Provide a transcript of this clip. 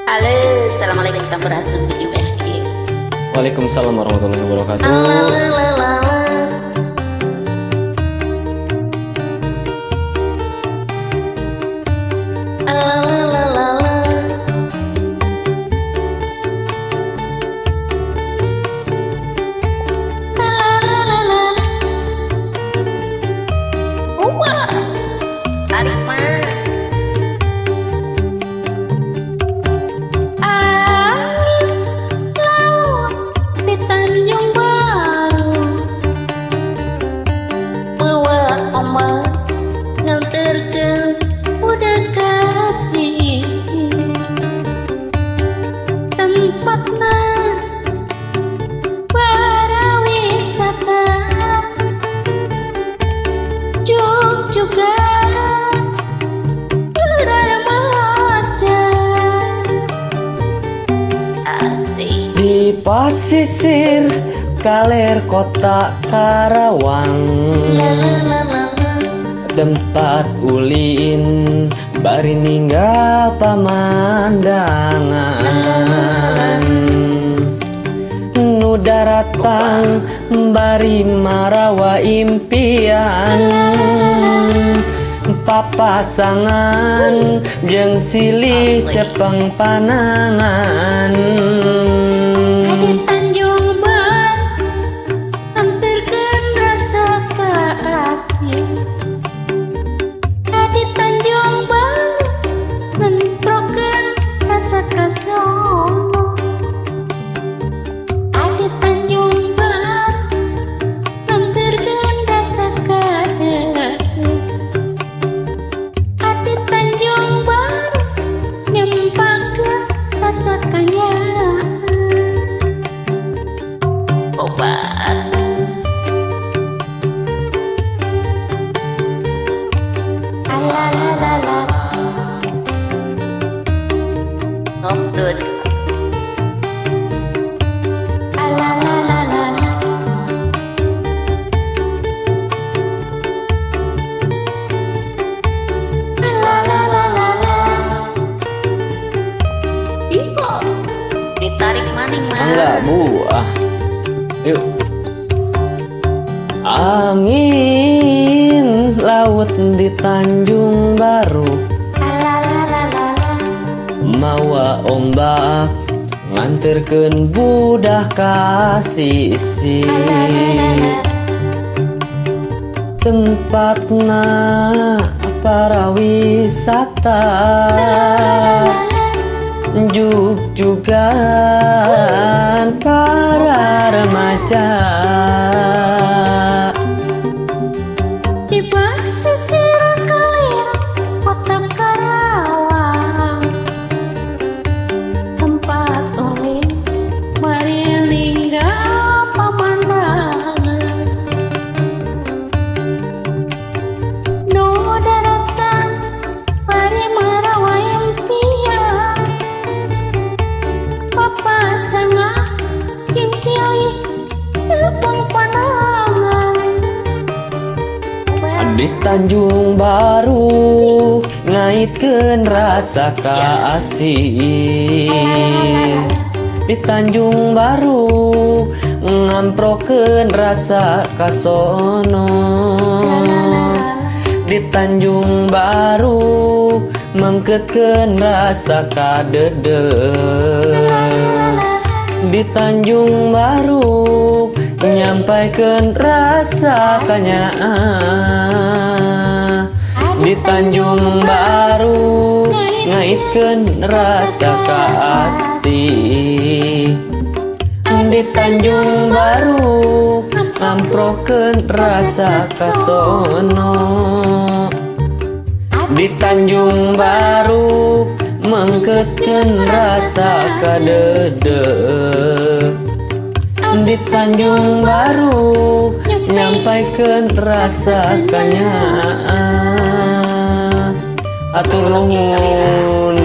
Halo, assalamualaikum sampurasun di UBHQ. Waalaikumsalam warahmatullahi wabarakatuh. Tarik mah. Di Tanjung Baru bawa ombak nganterkeun budak kasih tempatna para wisata juga remaja asik. Di pasisir kaler kota Karawang, tempat ulin bari ninggal pamandangan, nu daratang bari marawa impian, papasangan jeung silih cepeng panangan. Di Tanjung Baru nganterkeun rasa kasih. Di Tanjung Baru ngantrokeun rasa kasono. Di Tanjung Baru nganterkeun rasa kadeu. Di Tanjung Baru nyampakeun rasa kanyaan. Obat alalalala ngopdut alalalala alalalala ibu ditarik maning mah Enggak buah. Yuk. Angin laut di Tanjung Baru, mawa ombak nganterkeun budak kasih. Tempatna para wisata juga para remaja. di pasisir kaler kota Karawang, tempat ulin bari ninggal pamandangan, nu daratang bari marawa impian, papasangan jeung silih cepeng panangan. Di Tanjung Baru ngaitkeun rasa kasih. Di Tanjung Baru ngamprokeun rasa kasono. Di Tanjung Baru mengkeutkeun rasa kadedeu. Di Tanjung Baru nyampaikeun rasa kanyaan. Di Tanjung Baru ngaitkeun rasa kasih. Di Tanjung Baru ngamprokeun rasa kasono. Di Tanjung Baru mengkeutkeun rasa kadedeu. Di Tanjung Baru nyampaikeun rasa kanyaan. Atur nuhun.